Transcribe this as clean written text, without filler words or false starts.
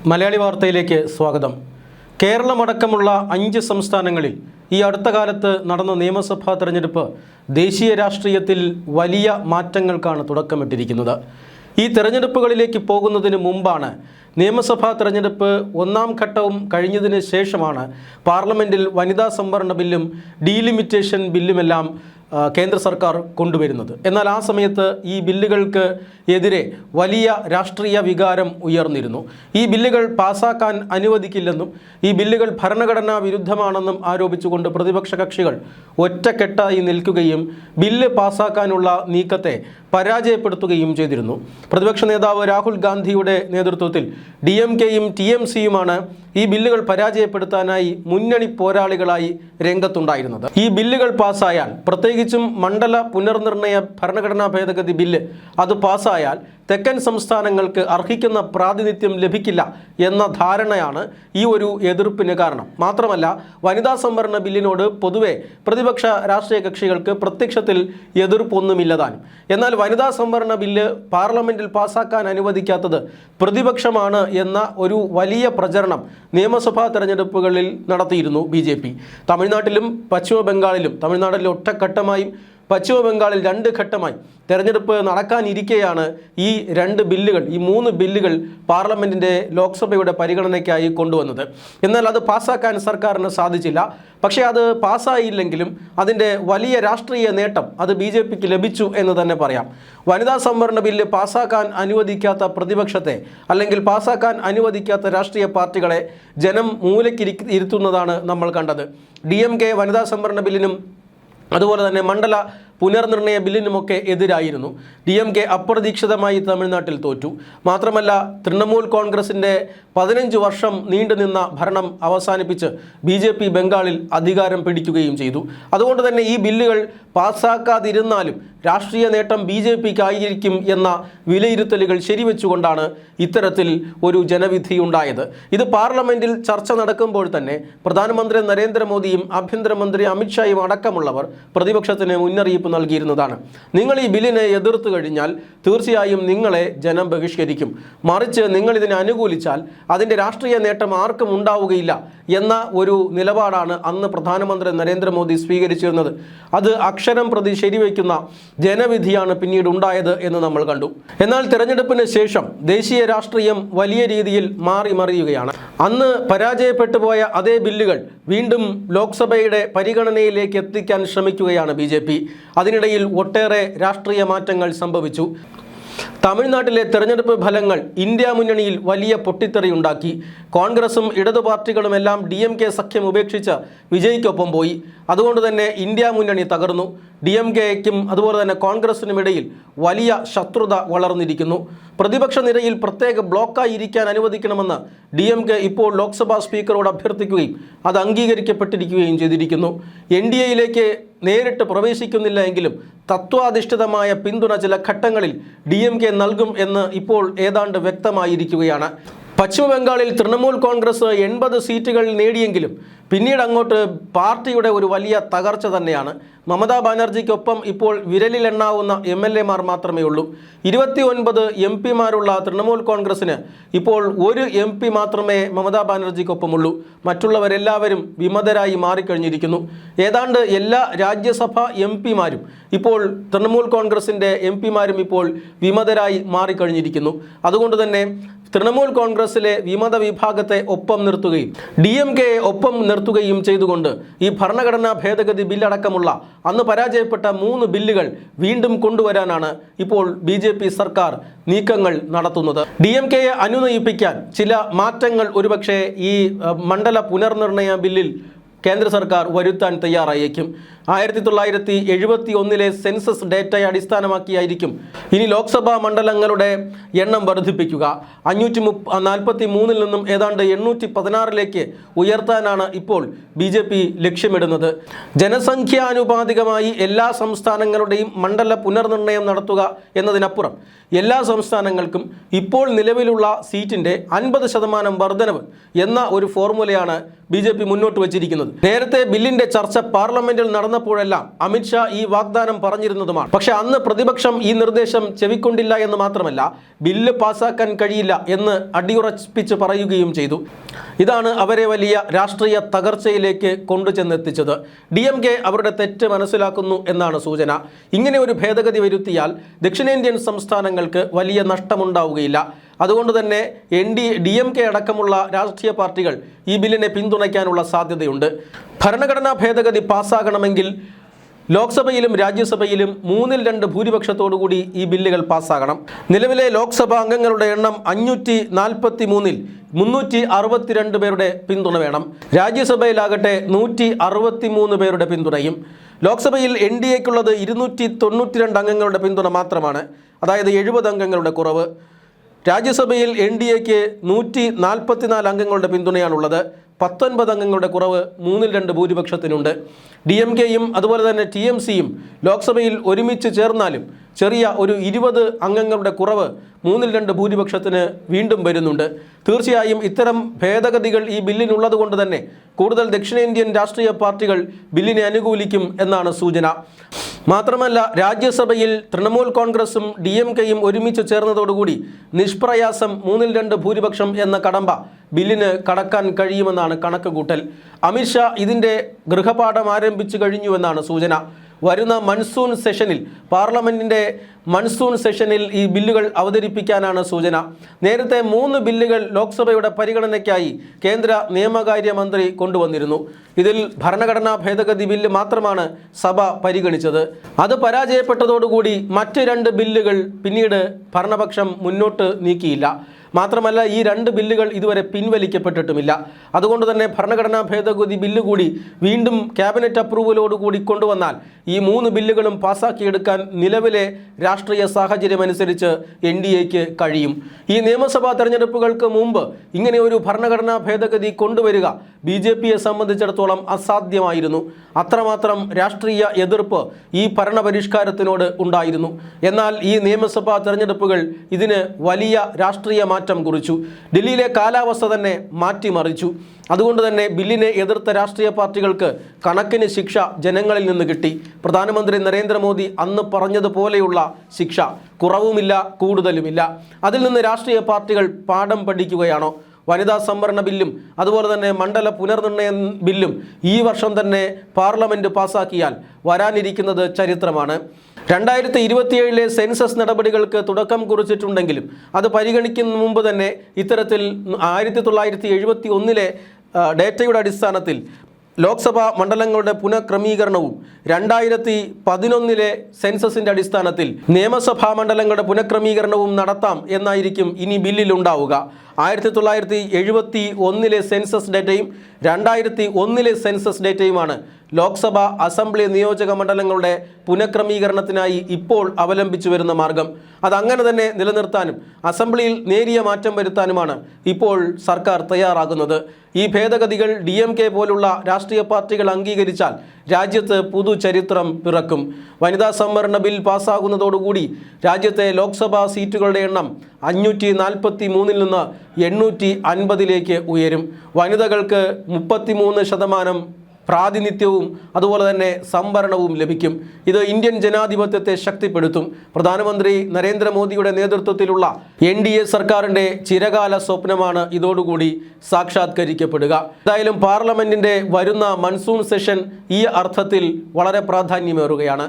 മലയാളി വാർത്തയിലേക്ക് സ്വാഗതം. കേരളമടക്കമുള്ള 5 സംസ്ഥാനങ്ങളിൽ ഈ അടുത്ത കാലത്ത് നടന്ന നിയമസഭാ തെരഞ്ഞെടുപ്പ് ദേശീയ രാഷ്ട്രീയത്തിൽ വലിയ മാറ്റങ്ങൾക്കാണ് തുടക്കമിട്ടിരിക്കുന്നത്. ഈ തെരഞ്ഞെടുപ്പുകളിലേക്ക് പോകുന്നതിന് മുമ്പാണ് നിയമസഭാ തെരഞ്ഞെടുപ്പ് ഒന്നാം ഘട്ടവും കഴിഞ്ഞതിന് ശേഷമാണ് പാർലമെൻറ്റിൽ വനിതാ സംവരണ ബില്ലും ഡീലിമിറ്റേഷൻ ബില്ലുമെല്ലാം കേന്ദ്ര സർക്കാർ കൊണ്ടുവരുന്നത്. എന്നാൽ ആ സമയത്ത് ഈ ബില്ലുകൾക്ക് എതിരെ വലിയ രാഷ്ട്രീയ വികാരം ഉയർന്നിരുന്നു. ഈ ബില്ലുകൾ പാസാക്കാൻ അനുവദിക്കില്ലെന്നും ഈ ബില്ലുകൾ ഭരണഘടനാ വിരുദ്ധമാണെന്നും ആരോപിച്ചുകൊണ്ട് പ്രതിപക്ഷ കക്ഷികൾ ഒറ്റക്കെട്ടായി നിൽക്കുകയും ബില്ല് പാസാക്കാനുള്ള നീക്കത്തെ പരാജയപ്പെടുത്തുകയും ചെയ്തിരുന്നു. പ്രതിപക്ഷ നേതാവ് രാഹുൽ ഗാന്ധിയുടെ നേതൃത്വത്തിൽ DMKയും TMCയുമാണ് ഈ ബില്ലുകൾ പരാജയപ്പെടുത്താനായി മുന്നണി പോരാളികളായി രംഗത്തുണ്ടായിരുന്നത്. ഈ ബില്ലുകൾ പാസ്സായാൽ, പ്രത്യേകിച്ചും മണ്ഡല പുനർനിർണയ ഭരണഘടനാ ഭേദഗതി ബില്ല് അത് പാസ്സായാൽ തെക്കൻ സംസ്ഥാനങ്ങൾക്ക് അർഹിക്കുന്ന പ്രാതിനിധ്യം ലഭിക്കില്ല എന്ന ധാരണയാണ് ഈ ഒരു എതിർപ്പിന് കാരണം. മാത്രമല്ല, വനിതാ സംവരണ ബില്ലിനോട് പൊതുവെ പ്രതിപക്ഷ രാഷ്ട്രീയ കക്ഷികൾക്ക് പ്രത്യക്ഷത്തിൽ എതിർപ്പൊന്നുമില്ലതാനും. എന്നാൽ വനിതാ സംവരണ ബില്ല് പാർലമെൻറ്റിൽ പാസ്സാക്കാൻ അനുവദിക്കാത്തത് പ്രതിപക്ഷമാണ് എന്ന ഒരു വലിയ പ്രചരണം നിയമസഭാ തെരഞ്ഞെടുപ്പുകളിൽ നടത്തിയിരുന്നു BJP. തമിഴ്നാട്ടിലും പശ്ചിമ ബംഗാളിലും, തമിഴ്നാട്ടിൽ ഒറ്റഘട്ടമായും പശ്ചിമ ബംഗാളിൽ 2 ഘട്ടമായി തെരഞ്ഞെടുപ്പ് നടക്കാനിരിക്കെയാണ് ഈ 2 ബില്ലുകൾ, ഈ 3 ബില്ലുകൾ പാർലമെൻറ്റിൻ്റെ ലോക്സഭയുടെ പരിഗണനയ്ക്കായി കൊണ്ടുവന്നത്. എന്നാൽ അത് പാസ്സാക്കാൻ സർക്കാരിന് സാധിച്ചില്ല. പക്ഷേ അത് പാസ്സായില്ലെങ്കിലും അതിൻ്റെ വലിയ രാഷ്ട്രീയ നേട്ടം അത് BJPക്ക് ലഭിച്ചു എന്ന് തന്നെ പറയാം. വനിതാ സംവരണ ബില്ല് പാസ്സാക്കാൻ അനുവദിക്കാത്ത പ്രതിപക്ഷത്തെ, അല്ലെങ്കിൽ പാസ്സാക്കാൻ അനുവദിക്കാത്ത രാഷ്ട്രീയ പാർട്ടികളെ ജനം മൂലയ്ക്കിരുത്തുന്നതാണ് നമ്മൾ കണ്ടത്. DMK വനിതാ സംവരണ ബില്ലിനും അതുപോലെ തന്നെ മണ്ഡല പുനർനിർണയ ബില്ലിനുമൊക്കെ എതിരായിരുന്നു. DMK അപ്രതീക്ഷിതമായി തമിഴ്നാട്ടിൽ തോറ്റു. മാത്രമല്ല, തൃണമൂൽ കോൺഗ്രസിൻ്റെ 15 വർഷം നീണ്ടുനിന്ന ഭരണം അവസാനിപ്പിച്ച് BJP ബംഗാളിൽ അധികാരം പിടിക്കുകയും ചെയ്തു. അതുകൊണ്ട് തന്നെ ഈ ബില്ലുകൾ പാസ്സാക്കാതിരുന്നാലും രാഷ്ട്രീയ നേട്ടം BJPക്കായിരിക്കും എന്ന വിലയിരുത്തലുകൾ ശരിവെച്ചുകൊണ്ടാണ് ഇത്തരത്തിൽ ഒരു ജനവിധി ഉണ്ടായത്. ഇത് പാർലമെൻറ്റിൽ ചർച്ച നടക്കുമ്പോൾ തന്നെ പ്രധാനമന്ത്രി നരേന്ദ്രമോദിയും ആഭ്യന്തരമന്ത്രി അമിത്ഷായും അടക്കമുള്ളവർ പ്രതിപക്ഷത്തിന് മുന്നറിയിപ്പ് നൽകിയിരുന്നതാണ്. നിങ്ങൾ ഈ ബില്ലിനെ എതിർത്തു കഴിഞ്ഞാൽ തീർച്ചയായും നിങ്ങളെ ജനം ബഹിഷ്കരിക്കും. മറിച്ച് നിങ്ങൾ ഇതിനെ അനുകൂലിച്ചാൽ അതിൻ്റെ രാഷ്ട്രീയ നേട്ടം ആർക്കും ഉണ്ടാവുകയില്ല എന്ന ഒരു നിലപാടാണ് അന്ന് പ്രധാനമന്ത്രി നരേന്ദ്രമോദി സ്വീകരിച്ചിരുന്നത്. അത് അക്ഷരം പ്രതി ശരിവയ്ക്കുന്ന ജനവിധിയാണ് പിന്നീട് ഉണ്ടായത് എന്ന് നമ്മൾ കണ്ടു. എന്നാൽ തിരഞ്ഞെടുപ്പിന് ശേഷം ദേശീയ രാഷ്ട്രീയം വലിയ രീതിയിൽ മറിയുകയാണ്. അന്ന് പരാജയപ്പെട്ടു പോയ അതേ ബില്ലുകൾ വീണ്ടും ലോക്സഭയുടെ പരിഗണനയിലേക്ക് എത്തിക്കാൻ ശ്രമിക്കുകയാണ് BJP. അതിനിടയിൽ ഒട്ടേറെ രാഷ്ട്രീയ മാറ്റങ്ങൾ സംഭവിച്ചു. തമിഴ്നാട്ടിലെ തെരഞ്ഞെടുപ്പ് ഫലങ്ങൾ ഇന്ത്യ മുന്നണിയിൽ വലിയ പൊട്ടിത്തെറിയുണ്ടാക്കി. കോൺഗ്രസും ഇടതു പാർട്ടികളുമെല്ലാം DMK സഖ്യം ഉപേക്ഷിച്ച് വിജയ്ക്കൊപ്പം പോയി. അതുകൊണ്ട് തന്നെ ഇന്ത്യ മുന്നണി തകർന്നു. DMKയ്ക്കും അതുപോലെ തന്നെ കോൺഗ്രസിനും ഇടയിൽ വലിയ ശത്രുത വളർന്നിരിക്കുന്നു. പ്രതിപക്ഷ നിരയിൽ പ്രത്യേക ബ്ലോക്കായി ഇരിക്കാൻ അനുവദിക്കണമെന്ന് DMK ഇപ്പോൾ ലോക്സഭാ സ്പീക്കറോട് അഭ്യർത്ഥിക്കുകയും അത് അംഗീകരിക്കപ്പെട്ടിരിക്കുകയും ചെയ്തിരിക്കുന്നു. NDAയിലേക്ക് നേരിട്ട് പ്രവേശിക്കുന്നില്ല എങ്കിലും തത്വാധിഷ്ഠിതമായ പിന്തുണ ചില ഘട്ടങ്ങളിൽ DMK നൽകും എന്ന് ഇപ്പോൾ ഏതാണ്ട് വ്യക്തമായിരിക്കുകയാണ്. പശ്ചിമ ബംഗാളിൽ തൃണമൂൽ കോൺഗ്രസ് 80 സീറ്റുകൾ നേടിയെങ്കിലും പിന്നീട് അങ്ങോട്ട് പാർട്ടിയുടെ ഒരു വലിയ തകർച്ച തന്നെയാണ്. മമതാ ബാനർജിക്കൊപ്പം ഇപ്പോൾ വിരലിലെണ്ണാവുന്ന MLAമാർ മാത്രമേ ഉള്ളൂ. 29 MP മാരുള്ള തൃണമൂൽ കോൺഗ്രസിന് ഇപ്പോൾ 1 MP മാത്രമേ മമതാ ബാനർജിക്കൊപ്പമുള്ളൂ. മറ്റുള്ളവരെല്ലാവരും വിമതരായി മാറിക്കഴിഞ്ഞിരിക്കുന്നു. ഏതാണ്ട് എല്ലാ രാജ്യസഭാ MP മാരും ഇപ്പോൾ തൃണമൂൽ കോൺഗ്രസിൻ്റെ MP മാരും ഇപ്പോൾ വിമതരായി മാറിക്കഴിഞ്ഞിരിക്കുന്നു. അതുകൊണ്ട് തന്നെ തൃണമൂൽ കോൺഗ്രസിലെ വിമത വിഭാഗത്തെ ഒപ്പം നിർത്തുകയും DMKയെ ഒപ്പം നിർത്തുകയും ചെയ്തുകൊണ്ട് ഈ ഭരണഘടനാ ഭേദഗതി ബില്ലടക്കമുള്ള അന്ന് പരാജയപ്പെട്ട 3 ബില്ലുകൾ വീണ്ടും കൊണ്ടുവരാനാണ് ഇപ്പോൾ BJP സർക്കാർ നീക്കങ്ങൾ നടത്തുന്നത്. DMKയെ അനുനയിപ്പിക്കാൻ ചില മാറ്റങ്ങൾ ഒരുപക്ഷെ ഈ മണ്ഡല പുനർനിർണയ ബില്ലിൽ കേന്ദ്ര സർക്കാർ വരുത്താൻ തയ്യാറായേക്കും. 1971 സെൻസസ് ഡേറ്റയെ അടിസ്ഥാനമാക്കിയായിരിക്കും ഇനി ലോക്സഭാ മണ്ഡലങ്ങളുടെ എണ്ണം വർദ്ധിപ്പിക്കുക. 543 നിന്നും ഏതാണ്ട് 816 ഉയർത്താനാണ് ഇപ്പോൾ BJP ലക്ഷ്യമിടുന്നത്. ജനസംഖ്യാനുപാതികമായി എല്ലാ സംസ്ഥാനങ്ങളുടെയും മണ്ഡല പുനർനിർണയം നടത്തുക എന്നതിനപ്പുറം എല്ലാ സംസ്ഥാനങ്ങൾക്കും ഇപ്പോൾ നിലവിലുള്ള സീറ്റിൻ്റെ 50% വർധനവ് എന്ന ഒരു ഫോർമുലയാണ് BJP മുന്നോട്ട് വച്ചിരിക്കുന്നത്. നേരത്തെ ബില്ലിന്റെ ചർച്ച പാർലമെന്റിൽ നടന്നപ്പോഴെല്ലാം അമിത്ഷാ ഈ വാഗ്ദാനം പറഞ്ഞിരുന്നതുമാണ്. പക്ഷെ അന്ന് പ്രതിപക്ഷം ഈ നിർദ്ദേശം ചെവിക്കൊണ്ടില്ല എന്ന് മാത്രമല്ല, ബില്ല് പാസാക്കാൻ കഴിയില്ല എന്ന് അടിയുറപ്പിച്ച് പറയുകയും ചെയ്തു. ഇതാണ് അവരെ വലിയ രാഷ്ട്രീയ തകർച്ചയിലേക്ക് കൊണ്ടുചെന്നെത്തിച്ചത്. DMK അവരുടെ തെറ്റ് മനസ്സിലാക്കുന്നു എന്നാണ് സൂചന. ഇങ്ങനെ ഒരു ഭേദഗതി വരുത്തിയാൽ ദക്ഷിണേന്ത്യൻ സംസ്ഥാനങ്ങൾക്ക് വലിയ നഷ്ടമുണ്ടാവുകയില്ല. അതുകൊണ്ട് തന്നെ DMK അടക്കമുള്ള രാഷ്ട്രീയ പാർട്ടികൾ ഈ ബില്ലിനെ പിന്തുണയ്ക്കാനുള്ള സാധ്യതയുണ്ട്. ഭരണഘടനാ ഭേദഗതി പാസ്സാകണമെങ്കിൽ ലോക്സഭയിലും രാജ്യസഭയിലും 2/3 ഭൂരിപക്ഷത്തോടുകൂടി ഈ ബില്ലുകൾ പാസ്സാകണം. നിലവിലെ ലോക്സഭാ അംഗങ്ങളുടെ എണ്ണം 543-ൽ 362 പേരുടെ പിന്തുണ വേണം. രാജ്യസഭയിലാകട്ടെ 163 പേരുടെ പിന്തുണയും. ലോക്സഭയിൽ NDAക്കുള്ളത് 292 അംഗങ്ങളുടെ പിന്തുണ മാത്രമാണ്, അതായത് 70 അംഗങ്ങളുടെ കുറവ്. രാജ്യസഭയിൽ NDAക്ക് 144 അംഗങ്ങളുടെ പിന്തുണയാണുള്ളത്. 19 അംഗങ്ങളുടെ കുറവ് 2/3 ഭൂരിപക്ഷത്തിനുണ്ട്. DMKയും അതുപോലെ തന്നെ TMCയും ലോക്സഭയിൽ ഒരുമിച്ച് ചേർന്നാലും ചെറിയ ഒരു 20 അംഗങ്ങളുടെ കുറവ് 2/3 ഭൂരിപക്ഷത്തിന് വീണ്ടും വരുന്നുണ്ട്. തീർച്ചയായും ഇത്തരം ഭേദഗതികൾ ഈ ബില്ലിനുള്ളത് കൊണ്ട് തന്നെ കൂടുതൽ ദക്ഷിണേന്ത്യൻ രാഷ്ട്രീയ പാർട്ടികൾ ബില്ലിനെ അനുകൂലിക്കും എന്നാണ് സൂചന. മാത്രമല്ല, രാജ്യസഭയിൽ തൃണമൂൽ കോൺഗ്രസും DMKയും ഒരുമിച്ച് ചേർന്നതോടുകൂടി നിഷ്പ്രയാസം 2/3 ഭൂരിപക്ഷം എന്ന കടമ്പ ബില്ലിന് കടക്കാൻ കഴിയുമെന്നാണ് കണക്കുകൂട്ടൽ. അമിത്ഷാ ഇതിൻ്റെ ഗൃഹപാഠം ആരംഭിച്ചു കഴിഞ്ഞുവെന്നാണ് സൂചന. വരുന്ന മൺസൂൺ സെഷനിൽ, പാർലമെൻറ്റിൻ്റെ മൺസൂൺ സെഷനിൽ ഈ ബില്ലുകൾ അവതരിപ്പിക്കാനാണ് സൂചന. നേരത്തെ 3 ബില്ലുകൾ ലോക്സഭയുടെ പരിഗണനയ്ക്കായി കേന്ദ്ര നിയമകാര്യ മന്ത്രി കൊണ്ടുവന്നിരുന്നു. ഇതിൽ ഭരണഘടനാ ഭേദഗതി ബില്ല് മാത്രമാണ് സഭ പരിഗണിച്ചത്. അത് പരാജയപ്പെട്ടതോടുകൂടി മറ്റ് 2 ബില്ലുകൾ പിന്നീട് ഭരണപക്ഷം മുന്നോട്ട് നീക്കിയില്ല. മാത്രമല്ല, ഈ 2 ബില്ലുകൾ ഇതുവരെ പിൻവലിക്കപ്പെട്ടിട്ടുമില്ല. അതുകൊണ്ട് തന്നെ ഭരണഘടനാ ഭേദഗതി ബില്ല് കൂടി വീണ്ടും ക്യാബിനറ്റ് അപ്രൂവലോടുകൂടി കൊണ്ടുവന്നാൽ ഈ 3 ബില്ലുകളും പാസ്സാക്കിയെടുക്കാൻ നിലവിലെ രാഷ്ട്രീയ സാഹചര്യം അനുസരിച്ച് NDAക്ക് കഴിയും. ഈ നിയമസഭാ തെരഞ്ഞെടുപ്പുകൾക്ക് മുമ്പ് ഇങ്ങനെ ഒരു ഭരണഘടനാ ഭേദഗതി കൊണ്ടുവരിക BJPയെ സംബന്ധിച്ചിടത്തോളം അസാധ്യമായിരുന്നു. അത്രമാത്രം രാഷ്ട്രീയ എതിർപ്പ് ഈ ഭരണപരിഷ്കാരത്തിനോട് ഉണ്ടായിരുന്നു. എന്നാൽ ഈ നിയമസഭാ തെരഞ്ഞെടുപ്പുകൾ ഇതിന് വലിയ രാഷ്ട്രീയ മാറ്റം കുറിച്ചു. ഡൽഹിയിലെ കാലാവസ്ഥ തന്നെ മാറ്റിമറിച്ചു. അതുകൊണ്ട് തന്നെ ബില്ലിനെ എതിർത്ത രാഷ്ട്രീയ പാർട്ടികൾക്ക് കണക്കിന് ശിക്ഷ ജനങ്ങളിൽ നിന്ന് കിട്ടി. പ്രധാനമന്ത്രി നരേന്ദ്രമോദി അന്ന് പറഞ്ഞതുപോലെയുള്ള ശിക്ഷ, കുറവുമില്ല കൂടുതലുമില്ല. അതിൽ നിന്ന് രാഷ്ട്രീയ പാർട്ടികൾ പാഠം പഠിക്കുകയാണോ? വനിതാ സംവരണ ബില്ലും അതുപോലെ തന്നെ മണ്ഡല പുനർനിർണയ ബില്ലും ഈ വർഷം തന്നെ പാർലമെൻറ്റ് പാസ്സാക്കിയാൽ വരാനിരിക്കുന്നത് ചരിത്രമാണ്. 2027 സെൻസസ് നടപടികൾക്ക് തുടക്കം കുറിച്ചിട്ടുണ്ടെങ്കിലും അത് പരിഗണിക്കുന്ന മുമ്പ് തന്നെ ഇത്തരത്തിൽ 1971 ഡേറ്റയുടെ അടിസ്ഥാനത്തിൽ ലോക്സഭാ മണ്ഡലങ്ങളുടെ പുനഃക്രമീകരണവും 2011 സെൻസസിൻ്റെ അടിസ്ഥാനത്തിൽ നിയമസഭാ മണ്ഡലങ്ങളുടെ പുനഃക്രമീകരണവും നടത്താം എന്നായിരിക്കും ഇനി ബില്ലിലുണ്ടാവുക. 1971 സെൻസസ് ഡേറ്റയും 2001 സെൻസസ് ഡേറ്റയുമാണ് ലോക്സഭ അസംബ്ലി നിയോജക മണ്ഡലങ്ങളുടെ പുനഃക്രമീകരണത്തിനായി ഇപ്പോൾ അവലംബിച്ചു വരുന്ന മാർഗം. അതങ്ങനെ തന്നെ നിലനിർത്താനും അസംബ്ലിയിൽ നേരിയ മാറ്റം വരുത്താനുമാണ് ഇപ്പോൾ സർക്കാർ തയ്യാറാകുന്നത്. ഈ ഭേദഗതികൾ DMK പോലുള്ള രാഷ്ട്രീയ പാർട്ടികൾ അംഗീകരിച്ചാൽ രാജ്യത്ത് പുതുചരിത്രം പിറക്കും. വനിതാ സംവരണ ബിൽ പാസ്സാകുന്നതോടുകൂടി രാജ്യത്തെ ലോക്സഭാ സീറ്റുകളുടെ എണ്ണം 543-ൽ നിന്ന് 850-ലേക്ക് ഉയരും. വനിതകൾക്ക് 33% പ്രാതിനിധ്യവും അതുപോലെ തന്നെ സംവരണവും ലഭിക്കും. ഇത് ഇന്ത്യൻ ജനാധിപത്യത്തെ ശക്തിപ്പെടുത്തും. പ്രധാനമന്ത്രി നരേന്ദ്രമോദിയുടെ നേതൃത്വത്തിലുള്ള NDA സർക്കാരിൻ്റെ ചിരകാല സ്വപ്നമാണ് ഇതോടുകൂടി സാക്ഷാത്കരിക്കപ്പെടുക. എന്തായാലും പാർലമെൻറ്റിൻ്റെ വരുന്ന മൺസൂൺ സെഷൻ ഈ അർത്ഥത്തിൽ വളരെ പ്രാധാന്യമേറുകയാണ്.